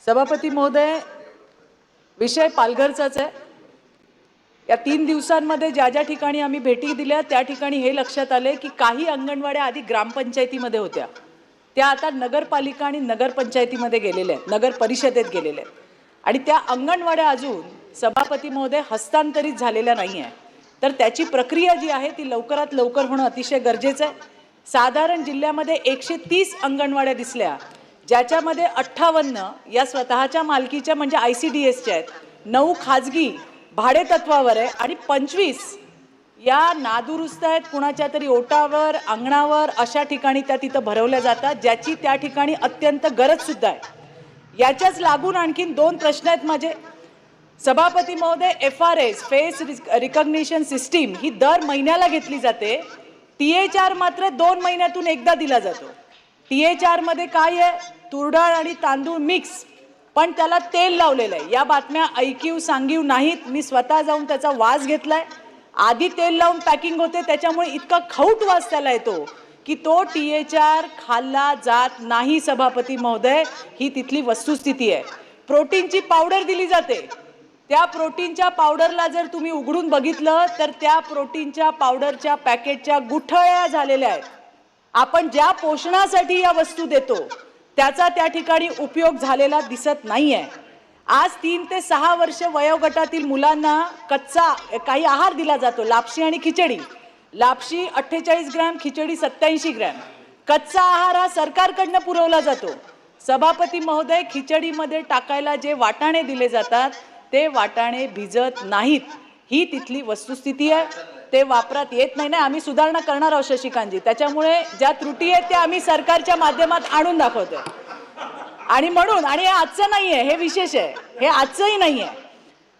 सभापती महोदय, विषय पालघरचाच आहे। या 3 दिवसांमध्ये ज्या ज्या ठिकाणी आम्ही भेटी दिल्या त्या ठिकाणी हे लक्षात आले की काही अंगणवाड्या आधी ग्रामपंचायतीमध्ये होत्या, त्या आता नगरपालिका आणि नगरपंचायतीमध्ये गेलेल्या आहेत, नगर परिषदेत गेलेल्या आहेत आणि त्या अंगणवाड्या अजून सभापती महोदय हस्तांतरित झालेल्या नाही आहे। तर त्याची प्रक्रिया जी आहे ती लवकरात लवकर होणं अतिशय गरजेचं आहे। साधारण जिल्ह्यामध्ये 130 अंगणवाड्या दिसल्या, ज्याच्यामध्ये 58 या स्वतःच्या मालकीच्या म्हणजे ICDSच्या आहेत, 9 खाजगी भाडे तत्वावर आहे आणि 25 या नादुरुस्त आहेत, कुणाच्या तरी ओटावर अंगणावर अशा ठिकाणी त्या तिथं भरवल्या जातात, ज्याची त्या ठिकाणी अत्यंत गरज सुद्धा आहे। याच्याच लागून आणखीन 2 प्रश्न आहेत माझे। सभापती महोदय, FRS फेस रिकॉग्निशन सिस्टीम ही दर महिन्याला घेतली जाते, THR मात्र 2 महिन्यातून एकदा दिला जातो। THR मध्ये काय आहे? तुरडाळ आणि तांदूळ मिक्स, पण त्याला तेल लावलेलं आहे। या बातम्या ऐकीव सांगीव नाहीत, मी स्वतः जाऊन त्याचा वास घेतलाय। आधी तेल लावून पॅकिंग होते, त्याच्यामुळे इतका खौट वास त्याला येतो की तो THR खाल्ला जात नाही। सभापती महोदय, ही तिथली वस्तुस्थिती आहे। प्रोटीनची पावडर दिली जाते, त्या प्रोटीनच्या पावडरला जर तुम्ही उघडून बघितलं तर त्या प्रोटीनच्या पावडरच्या पॅकेटच्या गुठळ्या झालेल्या आहेत। आपण ज्या पोषणासाठी या वस्तू देतो त्याचा त्या ठिकाणी उपयोग झालेला दिसत नाहीये। आज 3 ते 6 वर्ष वयोगटातील मुलांना कच्चा काही आहार दिला जातो, लापशी आणि खिचडी। लापशी 48 ग्रॅम, खिचडी 87 ग्रॅम। कच्चा आहार हा सरकारकडनं पुरवला जातो। सभापती महोदय, खिचडीमध्ये टाकायला जे वाटाणे दिले जातात ते वाटाणे भिजत नाहीत, ही तिथली वस्तुस्थिती आहे। ते वापरात येत नाही ना, आम्ही सुधारणा करणार आहोत शशिकांतजी, त्याच्यामुळे ज्या त्रुटी आहेत त्या आम्ही सरकारच्या माध्यमात आणून दाखवतोय। आणि म्हणून, आणि हे आजचं नाहीये, हे विशेष आहे, हे आजचंही नाहीये।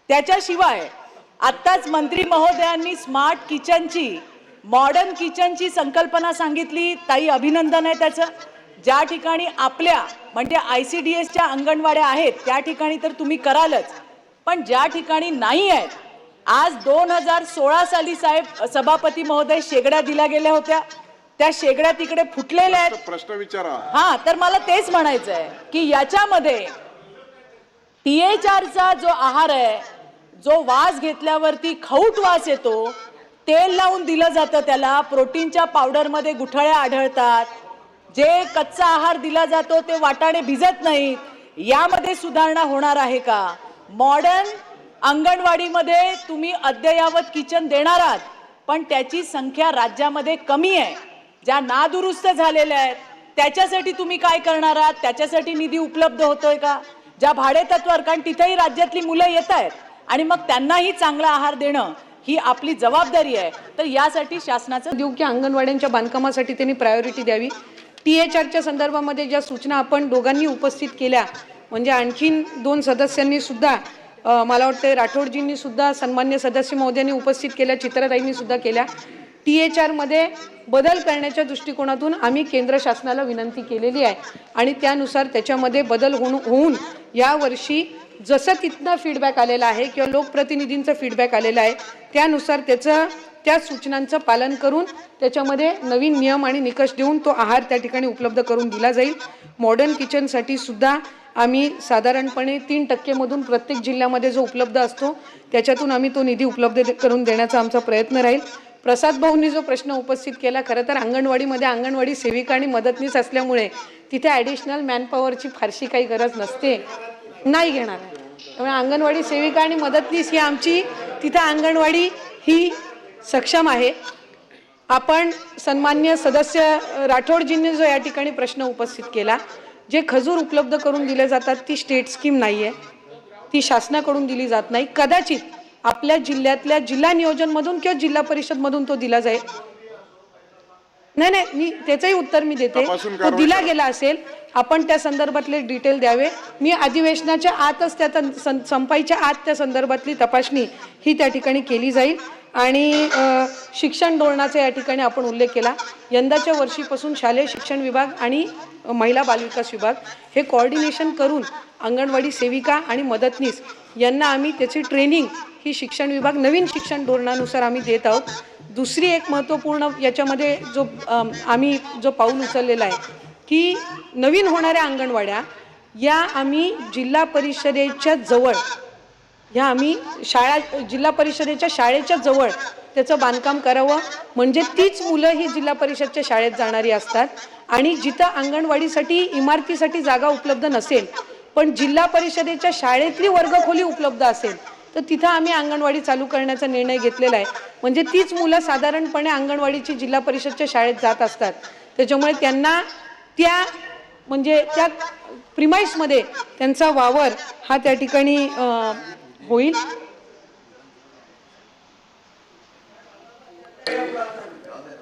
त्याच्याशिवाय आत्ताच मंत्री महोदयांनी स्मार्ट किचनची, मॉडर्न किचनची संकल्पना सांगितली, ताई अभिनंदन आहे त्याचं। ज्या ठिकाणी आपल्या म्हणजे ICDSच्या अंगणवाड्या आहेत त्या ठिकाणी तर तुम्ही करालच, पण ज्या ठिकाणी नाही आहेत, आज 2016 साली साहेब सभापती महोदय शेगड्या दिल्या गेल्या होत्या, त्या शेगड्या तिकडे फुटलेल्या आहेत। प्रश्न विचारा। हां, तर मला तेच म्हणायचं आहे की याच्यामध्ये THRचा जो आहार आहे, जो वास घेतल्यावरती खौट वास येतो, तेल लावून दिलं जातं त्याला, प्रोटीनच्या पावडरमध्ये गुठळ्या आढळतात, जे कच्चा आहार दिला जातो ते वाटाणे भिजत नाहीत, यामध्ये सुधारणा होणार आहे का? मॉडर्न अंगणवाडीमध्ये तुम्ही अद्ययावत किचन देणार आहात, पण त्याची संख्या राज्यामध्ये कमी आहे। ज्या नादुरुस्त झालेल्या आहेत त्याच्यासाठी तुम्ही काय करणार आहात? त्याच्यासाठी निधी उपलब्ध होतोय का? ज्या भाडे तत्वावर, कारण तिथेही राज्यातली मुलं येत आहेत आणि मग त्यांनाही चांगला आहार देणं ही आपली जबाबदारी आहे। तर यासाठी शासनाचं देऊ की अंगणवाड्यांच्या बांधकामासाठी त्यांनी प्रायोरिटी द्यावी। THRच्या संदर्भामध्ये ज्या सूचना आपण दोघांनी उपस्थित केल्या, म्हणजे आणखीन 2 सदस्यांनी सुद्धा, मला वाटतं राठोडजींनी सुद्धा, सन्मान्य सदस्य महोदयांनी उपस्थित केल्या, चित्राताईंनी सुद्धा केल्या। THR मध्ये बदल करण्याच्या दृष्टिकोनातून आम्ही केंद्र शासनाला विनंती केलेली आहे आणि त्यानुसार त्याच्यामध्ये बदल होऊन यावर्षी जसं तिथनं फीडबॅक आलेला आहे किंवा लोकप्रतिनिधींचा फीडबॅक आलेला आहे त्यानुसार त्या सूचनांचं पालन करून त्याच्यामध्ये नवीन नियम आणि निकष देऊन तो आहार त्या ठिकाणी उपलब्ध करून दिला जाईल। मॉडर्न किचनसाठी सुद्धा आम्ही साधारणपणे 3% मधून प्रत्येक जिल्ह्यामध्ये जो उपलब्ध असतो त्याच्यातून आम्ही तो निधी उपलब्ध करून देण्याचा आमचा प्रयत्न राहील। प्रसाद भाऊंनी जो प्रश्न उपस्थित केला, खरं तर अंगणवाडीमध्ये अंगणवाडी सेविका आणि मदतनीस असल्यामुळे तिथे ॲडिशनल मॅनपॉवरची फारशी काही गरज नसते, नाही घेणार आहे। त्यामुळे अंगणवाडी सेविका आणि मदतनीस ही आमची तिथे अंगणवाडी ही सक्षम आहे। आपण सन्मान्य सदस्य राठोडजींनी जो या ठिकाणी प्रश्न उपस्थित केला, जे खजूर उपलब्ध करून दिले जातात ती स्टेट स्कीम नाही आहे, ती शासनाकडून दिली जात नाही। कदाचित आपल्या जिल्ह्यातल्या जिल्हा नियोजनमधून किंवा जिल्हा परिषदमधून तो दिला जाईल। नाही, मी त्याचंही उत्तर मी देते, तो दिला गेला असेल, आपण त्या संदर्भातले डिटेल द्यावे। मी अधिवेशनाच्या आतच त्या संपायच्या आत त्या संदर्भातली तपासणी ही त्या ठिकाणी केली जाईल। आणि शिक्षण धोरणाचा या ठिकाणी आपण उल्लेख केला, यंदाच्या वर्षीपासून शालेय शिक्षण विभाग आणि महिला बालविकास विभाग हे कोऑर्डिनेशन करून अंगणवाडी सेविका आणि मदतनीस यांना आम्ही त्याची ट्रेनिंग ही शिक्षण विभाग नवीन शिक्षण धोरणानुसार आम्ही देत आहोत। दुसरी एक महत्त्वपूर्ण याच्यामध्ये आम्ही जो पाऊल उचललेला आहे की नवीन होणाऱ्या अंगणवाड्या या आम्ही जिल्हा परिषदेच्या जवळ ह्या आम्ही जिल्हा परिषदेच्या शाळेच्या जवळ त्याचं बांधकाम करावं, म्हणजे तीच मुलं ही जिल्हा परिषदच्या शाळेत जाणारी असतात. आणि जिथं अंगणवाडीसाठी इमारतीसाठी जागा उपलब्ध नसेल पण जिल्हा परिषदेच्या शाळेतली वर्गखोली उपलब्ध असेल तर तिथं आम्ही अंगणवाडी चालू करण्याचा निर्णय घेतलेला आहे. म्हणजे तीच मुलं साधारणपणे अंगणवाडीची जिल्हा परिषदच्या शाळेत जात असतात. त्याच्यामुळे त्यांना त्या प्रिमाइसमध्ये त्यांचा वावर हा त्या ठिकाणी होईल.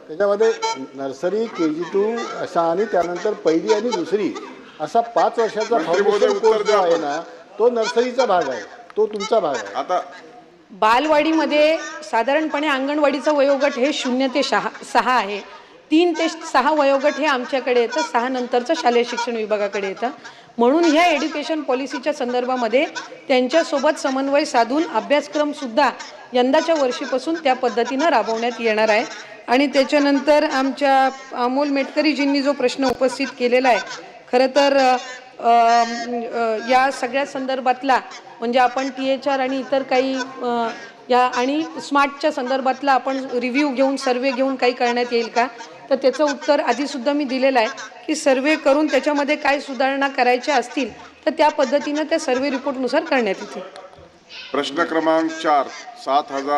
त्याच्यामध्ये नर्सरी KG2 असा आणि त्यानंतर पहिली आणि दुसरी असा 5 वर्षाचा फाउंडेशन कोर्स जो आहे ना तो नर्सरीचा भाग आहे, तो तुमचा भाग आहे. आता बालवाडीमध्ये साधारणपणे अंगणवाडीचं वयोगट हे 0 ते 6 आहे. 3 ते 6 वयोगट हे आमच्याकडे येतं, 6 नंतरचं शालेय शिक्षण विभागाकडे येतं. म्हणून ह्या एज्युकेशन पॉलिसीच्या संदर्भामध्ये त्यांच्यासोबत समन्वय साधून अभ्यासक्रमसुद्धा यंदाच्या वर्षीपासून त्या पद्धतीनं राबवण्यात येणार आहे. आणि त्याच्यानंतर आमच्या अमोल मेटकरीजींनी जो प्रश्न उपस्थित केलेला आहे, खरं तर या सगळ्या संदर्भातला म्हणजे आपण THR आणि इतर काही या आणि स्मार्टच्या संदर्भातला आपण रिव्ह्यू घेऊन सर्वे घेऊन काही करण्यात येईल का, तर त्याचं उत्तर आधीसुद्धा मी दिलेलं आहे की सर्वे करून त्याच्यामध्ये काय सुधारणा करायच्या असतील तर त्या पद्धतीनं त्या सर्वे रिपोर्टनुसार करण्यात येतील. प्रश्न क्रमांक 4, 7,000